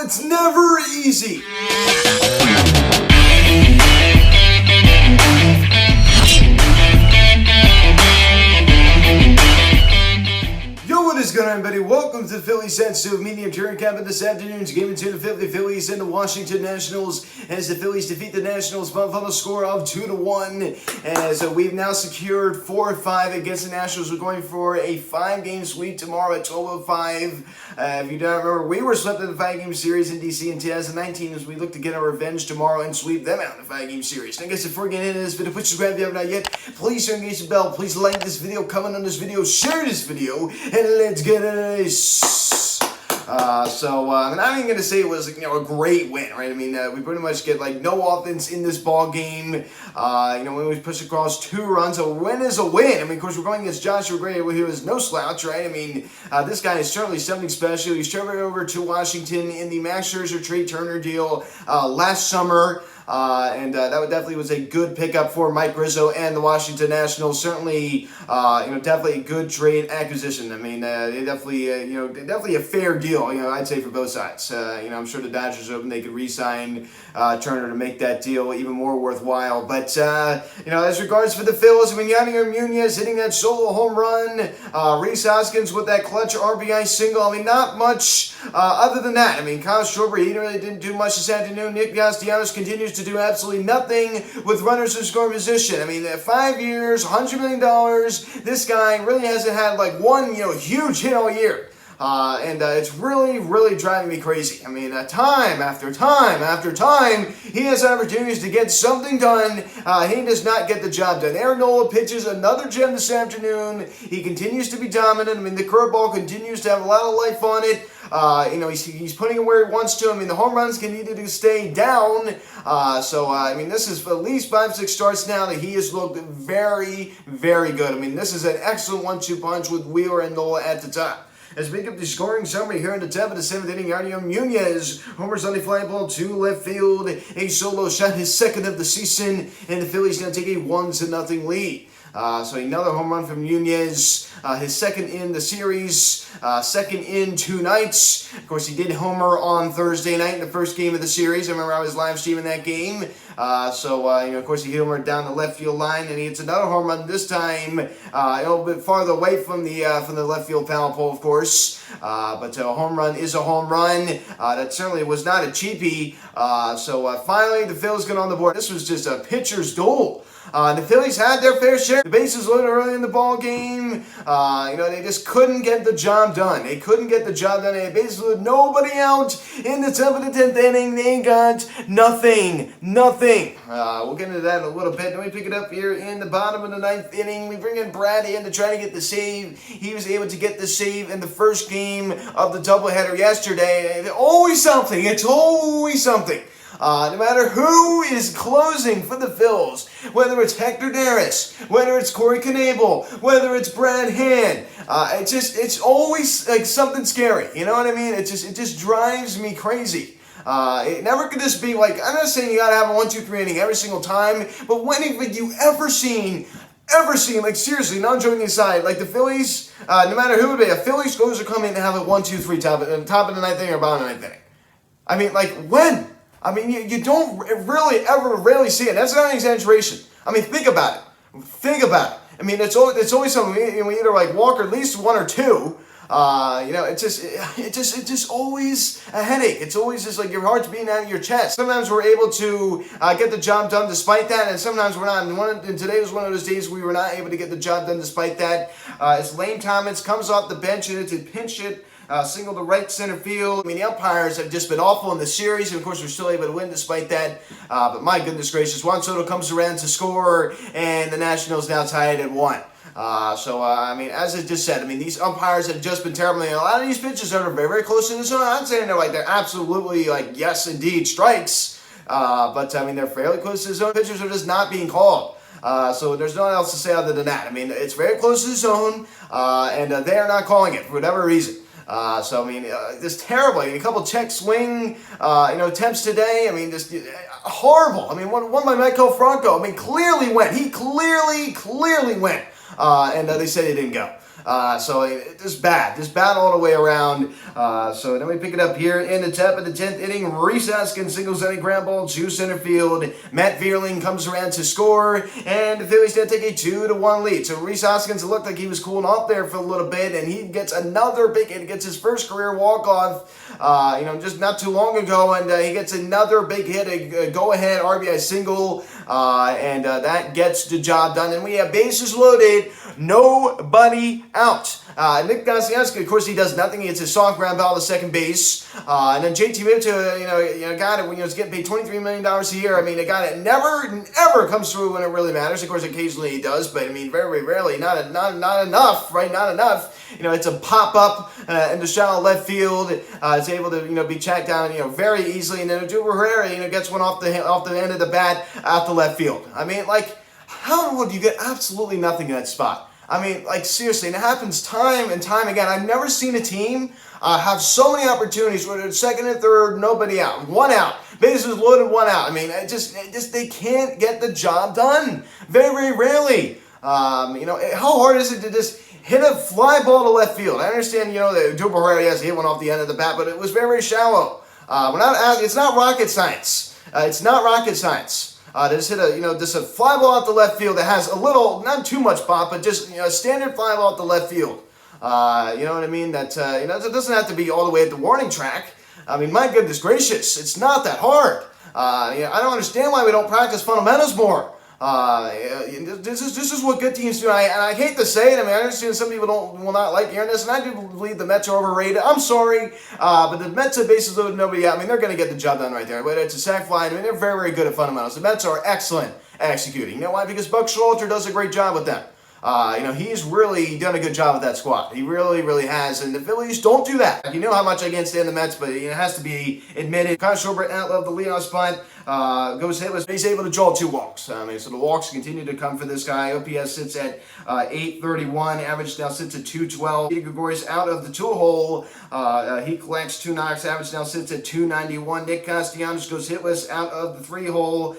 it's never easy. What is going on, everybody? Welcome to the Phillies Sensitive Medium Touring Camp this afternoon's game between the Phillies and the Washington Nationals as the Phillies defeat the Nationals by a final score of 2-1. As we've now secured 4-5 against the Nationals. We're going for a 5-game sweep tomorrow at 12:05. If you don't remember, we were swept in the 5-game series in DC in 2019 as we look to get our revenge tomorrow and sweep them out in the 5-game series. And I guess before we get into this video, please subscribe if you haven't not yet. Please engage the bell. Please like this video, comment on this video, share this video, and let's get into this. I'm not even going to say it was a great win, right? I mean, we pretty much get no offense in this ball game. When we push across 2 runs, a win is a win. I mean, of course, we're going against Joshua Gray, who is no slouch, right? I mean, this guy is certainly something special. He's traded over to Washington in the Max Scherzer Trey Turner deal last summer. That definitely was a good pickup for Mike Rizzo and the Washington Nationals. Certainly, definitely a good trade acquisition. I mean, they definitely a fair deal. I'd say for both sides. I'm sure the Dodgers are hoping they could re-sign Turner to make that deal even more worthwhile. But as regards for the Phillies, I mean, Yadier Munoz hitting that solo home run, Rhys Hoskins with that clutch RBI single. I mean, not much other than that. I mean, Kyle Schwarber, he really didn't do much this afternoon. Nick Castellanos continues to do absolutely nothing with runners in scoring position. I mean, 5 years, $100 million. This guy really hasn't had one huge hit all year. It's really driving me crazy. I mean, time after time, he has opportunities to get something done. He does not get the job done. Aaron Nola pitches another gem this afternoon. He continues to be dominant. I mean, the curveball continues to have a lot of life on it. He's putting it where he wants to. I mean, the home runs can need to stay down. This is at least 5-6 starts now that he has looked very good. I mean, this is an excellent 1-2 punch with Wheeler and Nola at the top. As we pick up the scoring summary here in the 10th of the 7th inning, Yadier Munoz homers on a fly ball to left field. A solo shot, his second of the season, and the Phillies now take a 1-0 lead. Another home run from Munoz, his second in the series, second in 2 nights. Of course, he did homer on Thursday night in the first game of the series. I remember I was live streaming that game. Of course, he hit homer down the left field line, and he hits another home run this time a little bit farther away from the left field foul pole, of course. But a home run is a home run. That certainly was not a cheapie. Finally, the Phillies get on the board. This was just a pitcher's duel. The Phillies had their fair share. The bases loaded early in the ball game. They just couldn't get the job done. They couldn't get the job done. They had bases loaded, nobody out in the 7th and 10th inning. They got nothing. We'll get into that in a little bit. Then we pick it up here in the bottom of the 9th inning. We bring in Brad in to try to get the save. He was able to get the save in the first game of the doubleheader yesterday. It's always something. No matter who is closing for the Phils, whether it's Hector Neris, whether it's Corey Knebel, whether it's Brad Hand, it's always something scary. You know what I mean? It just drives me crazy. It never could just be I'm not saying you gotta have a 1-2-3 inning every single time, but when have you ever seen, seriously, non-joking aside, the Phillies, no matter who it be, a Phillies closer come in and have a 1-2-3 top of the 9th inning or bottom of the 9th inning? I mean, when? I mean, you don't rarely see it. That's not an exaggeration. I mean, think about it. I mean, it's always something. We either walk or at least 1 or 2. It's just always a headache. It's always just your heart's beating out of your chest. Sometimes we're able to get the job done despite that, and sometimes we're not. And today was one of those days we were not able to get the job done despite that. As Lane Thomas comes off the bench and it's a pinch hit. Single to right center field. I mean, the umpires have just been awful in the series, and of course, we're still able to win despite that. But my goodness gracious, Juan Soto comes around to score, and the Nationals now tied at 1. As I just said, these umpires have just been terrible. A lot of these pitches are very close to the zone. I'm saying they're absolutely yes, indeed, strikes. They're fairly close to the zone. Pitchers are just not being called. So there's nothing else to say other than that. I mean, it's very close to the zone, and they are not calling it for whatever reason. Just terrible. A couple check swing, attempts today. Just horrible. One by Michael Franco. Clearly went. He clearly went. And they said he didn't go. So just bad all the way around. So then we pick it up here in the top of the 10th inning. Rhys Hoskins singles on a ground ball to center field. Matt Vierling comes around to score, and the Phillies now take a 2-1 lead. So Rhys Hoskins looked like he was cooling off there for a little bit, and he gets another big hit. He gets his first career walk-off, just not too long ago, and he gets another big hit, a go-ahead RBI single, and that gets the job done. And we have bases loaded, nobody out. Nick Gosiewski, of course, he does nothing. He hits a soft ground ball to second base. And then JT Realmuto, a guy that is getting paid $23 million a year. I mean, a guy that never, ever comes through when it really matters. Of course, occasionally he does, but I mean, very rarely. Not enough, right? Not enough. It's a pop-up in the shallow left field. It's able to, be checked down, very easily. And then Odubel Herrera, gets one off the end of the bat out the left field. I mean, how would you get absolutely nothing in that spot? I mean, seriously, and it happens time and time again. I've never seen a team have so many opportunities where it's second and third, nobody out, one out, bases loaded, one out. I mean, they can't get the job done. Very rarely. How hard is it to just hit a fly ball to left field? I understand, that Odubel Herrera has hit one off the end of the bat, but it was very shallow. It's not rocket science. It's not rocket science. Just hit a fly ball out the left field that has a little, not too much pop, but just a standard fly ball out the left field. You know what I mean? That it doesn't have to be all the way at the warning track. I mean, my goodness gracious, it's not that hard. I don't understand why we don't practice fundamentals more. This is what good teams do, and I hate to say it. I mean, I understand some people will not like hearing this, and I do believe the Mets are overrated. I'm sorry, but the Mets have bases loaded, nobody out. I mean, they're going to get the job done right there. But it's a sac fly. I mean, they're very good at fundamentals. The Mets are excellent at executing. You know why? Because Buck Showalter does a great job with them. He's really done a good job with that squad. He really has. And the Phillies don't do that. You know how much I can't stand the Mets, but it has to be admitted. Kyle Schwarber out of the leadoff spot, goes hitless. He's able to draw 2 walks. So the walks continue to come for this guy. OPS sits at 831. Average now sits at 212. Peter Gregorius out of the 2 hole. He collects 2 knocks. Average now sits at 291. Nick Castellanos goes hitless out of the 3 hole.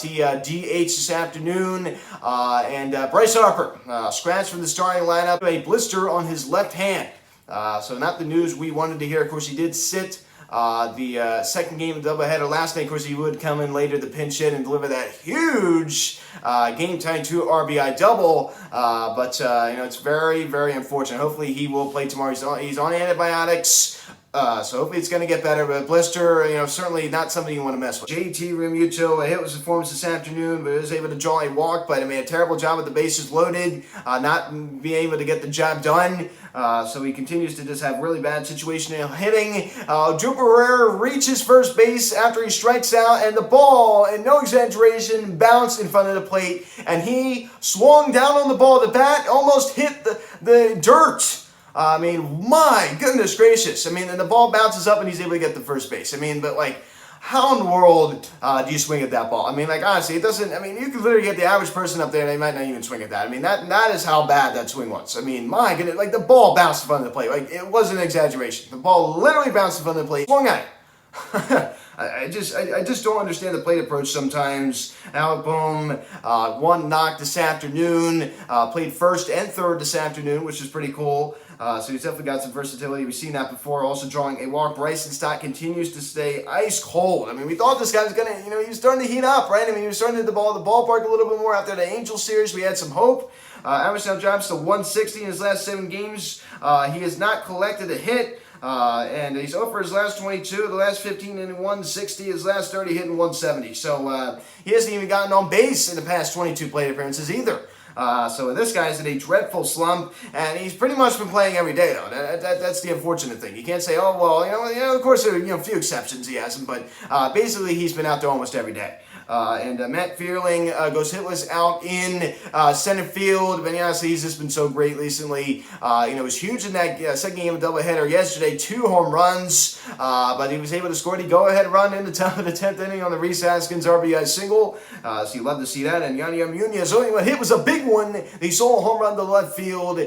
He DH this afternoon. And Bryce Harper scratched from the starting lineup. A blister on his left hand. So not the news we wanted to hear. Of course, he did sit the second game of the doubleheader last night. Of course, he would come in later to pinch hit and deliver that huge game-tying 2 RBI double. But it's very unfortunate. Hopefully, he will play tomorrow. He's on antibiotics. So hopefully it's going to get better, but blister, certainly not something you want to mess with. JT Realmuto, a hit was performance this afternoon, but was able to draw a walk, but a terrible job with the bases loaded, not being able to get the job done. So he continues to just have really bad situational hitting. Odubel Herrera reaches first base after he strikes out, and the ball, and no exaggeration, bounced in front of the plate, and he swung down on the ball. The bat almost hit the dirt. I mean, my goodness gracious. And the ball bounces up and he's able to get to first base. But how in the world do you swing at that ball? Honestly, it doesn't, you could literally get the average person up there and they might not even swing at that. That is how bad that swing was. My goodness, the ball bounced in front of the plate. It wasn't an exaggeration. The ball literally bounced in front of the plate, swung at it. I just don't understand the plate approach sometimes. Alec Bohm, 1 knock this afternoon, played first and third this afternoon, which is pretty cool. So he's definitely got some versatility. We've seen that before. Also drawing a walk. Bryson Stott continues to stay ice cold. We thought this guy was going to, he was starting to heat up, right? He was starting to hit the ballpark a little bit more after the Angels series. We had some hope. Average now drops to 160 in his last 7 games. He has not collected a hit. And he's over his last 22, the last 15 in 160, his last 30 hitting 170. So he hasn't even gotten on base in the past 22 plate appearances either. So this guy's in a dreadful slump, and he's pretty much been playing every day, though. That's the unfortunate thing. You can't say, oh, well, of course, there are a few exceptions he hasn't, but basically he's been out there almost every day. And Matt Vierling goes hitless out in center field. But honestly, he's just been so great recently. It was huge in that second game of doubleheader yesterday. 2 home runs, but he was able to score the go-ahead run in the top of the 10th inning on the Rhys Hoskins RBI single. So you love to see that. And Yadier Munoz, only one hit was a big one. He saw a home run to left field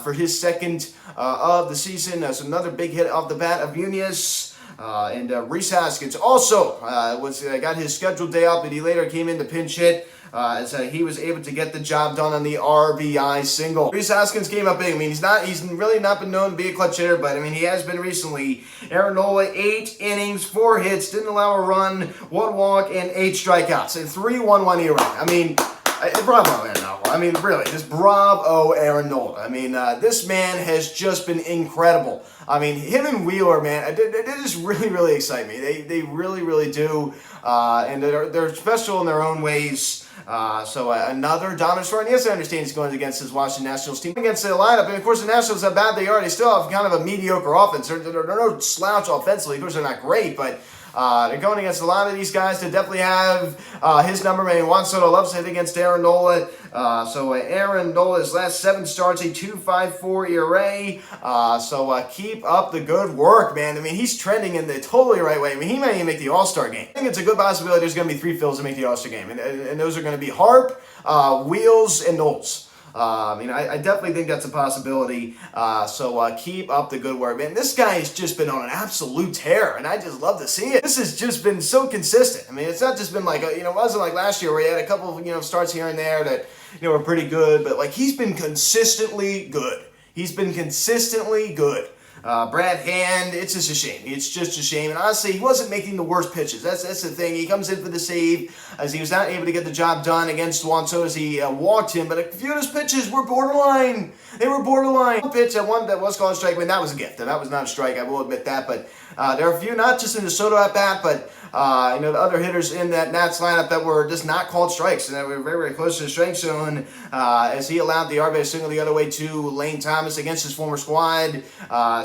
for his second of the season. So another big hit off the bat of Munoz. And Rhys Haskins also got his scheduled day off, but he later came in to pinch hit. As he was able to get the job done on the RBI single. Rhys Haskins came up big. I mean, he's really not been known to be a clutch hitter, but I mean, he has been recently. Aaron Nola, 8 innings, 4 hits, didn't allow a run, 1 walk, and 8 strikeouts, and 3.11 ERA. I mean, bravo, Aaron Nola. I mean, really, just bravo, Aaron Nola. I mean, this man has just been incredible. I mean, him and Wheeler, man, they just really, really excite me. They really, really do, and they're special in their own ways. So another dominant start. And yes, I understand he's going against his Washington Nationals team. Against the lineup, and of course the Nationals, how bad they are, they still have kind of a mediocre offense. They're no slouch offensively. Of course, they're not great, but they're going against a lot of these guys to definitely have his number. I mean, Juan Soto loves to hit against Aaron Nola. So Aaron Nola's last 7 starts, a 2.54 ERA. So keep up the good work, man. I mean, he's trending in the totally right way. I mean, he might even make the All-Star game. I think it's a good possibility there's going to be 3 Phils to make the All-Star game. And those are going to be Harp, Wheels, and Knowles. I mean, I definitely think that's a possibility. So keep up the good work, man. This guy has just been on an absolute tear, and I just love to see it. This has just been so consistent. I mean, it's not just been like, it wasn't like last year where he had a couple of, starts here and there that, were pretty good, but like he's been consistently good. He's been consistently good. Brad Hand, it's just a shame. It's just a shame. And honestly, he wasn't making the worst pitches. That's the thing. He comes in for the save as he was not able to get the job done against Juan Soto as he walked him. But a few of his pitches were borderline. They were borderline. One pitch, one that was called a strike, I mean, that was a gift. And that was not a strike, I will admit that. But there are a few, not just in the Soto at-bat, but the other hitters in that Nats lineup that were just not called strikes, and that were very, very close to the strike zone as he allowed the RBI single the other way to Lane Thomas against his former squad.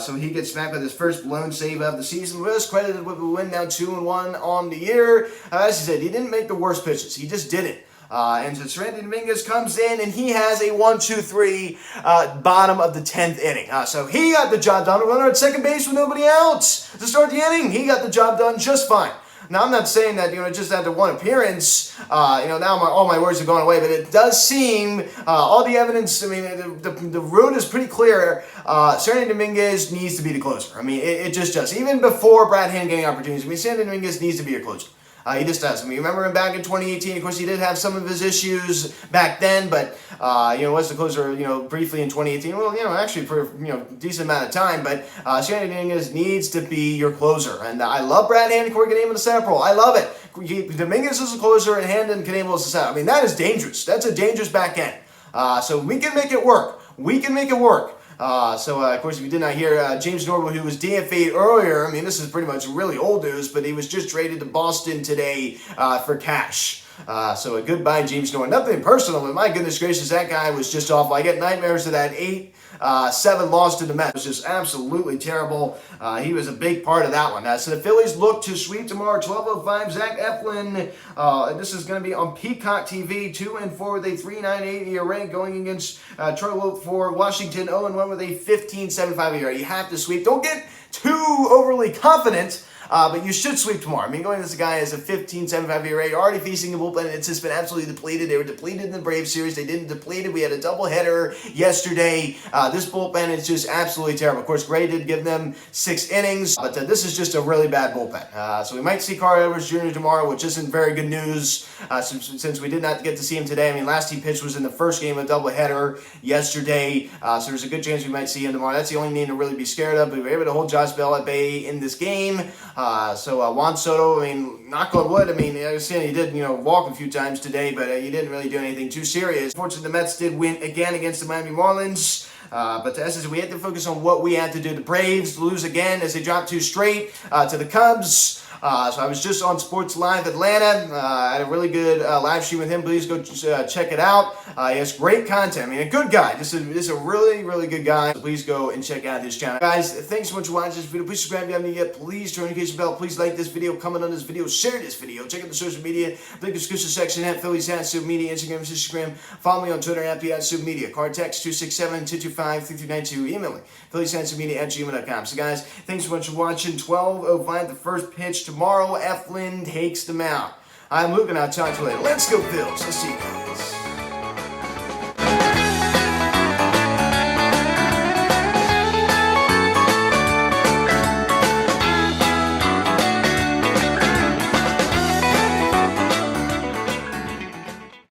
So he gets smacked with his first blown save of the season. Was credited with a win, now 2-1 on the year. As he said, he didn't make the worst pitches. He just didn't. And so Serandy Dominguez comes in, and he has a 1-2-3 bottom of the 10th inning. So he got the job done. A runner at second base with nobody else to start the inning. He got the job done just fine. Now, I'm not saying that, just after one appearance, now all my words are going away, but it does seem, all the evidence, I mean, the road is pretty clear. Serandy Dominguez needs to be the closer. I mean, it just does. Even before Brad Hand getting opportunities, I mean, Serandy Dominguez needs to be your closer. He just does. I mean, remember him back in 2018. Of course, he did have some of his issues back then, but was the closer, briefly in 2018. Well, actually for a decent amount of time. But Serandy Dominguez needs to be your closer, and I love Brad Hand and Corey Knebel in the center role. I love it. Dominguez is a closer, and Hand and Knebel is the center. I mean, that is dangerous. That's a dangerous back end. So we can make it work. We can make it work. Of course, if you did not hear, James Norwood, who was DFA'd earlier, I mean, this is pretty much really old news, but he was just traded to Boston today for cash. So a goodbye, James Norwood. Nothing personal, but my goodness gracious, that guy was just awful. I get nightmares of that 8-7 loss to the Mets. It was just absolutely terrible. He was a big part of that one. So the Phillies look to sweep tomorrow, 12:05. Zach Eflin, this is going to be on Peacock TV, 2-4 with a 3.98 ERA, going against Troy Wolf for Washington, 0-1 with a 15.75 ERA. You have to sweep. Don't get too overly confident. But you should sweep tomorrow. I mean, going against a guy as a 15.75 ERA, you're already facing a bullpen. It's just been absolutely depleted. They were depleted in the Braves series. They didn't deplete it. We had a doubleheader yesterday. This bullpen is just absolutely terrible. Of course, Gray did give them 6 innings, but this is just a really bad bullpen. So we might see Carl Edwards Jr. tomorrow, which isn't very good news since we did not get to see him today. I mean, last he pitched was in the first game of a doubleheader yesterday, so there's a good chance we might see him tomorrow. That's the only name to really be scared of, but we were able to hold Josh Bell at bay in this game. Juan Soto, I mean, knock on wood, I mean, I understand he did, walk a few times today, but he didn't really do anything too serious. Fortunately, the Mets did win again against the Miami Marlins. But as I said, we had to focus on what we had to do. The Braves lose again as they drop 2 straight to the Cubs. So I was just on Sports Live Atlanta. I had a really good live stream with him. Please go check it out. He has great content. I mean, a good guy. This is a really, really good guy. So please go and check out his channel. Guys, thanks so much for watching this video. Please subscribe if you haven't yet. Please turn the notification bell. Please like this video, comment on this video, share this video. Check out the social media. Link in the description section at Phillies at Super Media, Instagram. Follow me on Twitter at Super Media. Card text 267-225-3392. Email me, philliesmedia@gmail.com. So guys, thanks so much for watching. 12:05, the first pitch tomorrow. Eflin takes them out. I'm Luke, and I'll talk to you later. Let's go, Phils. Let's see you guys.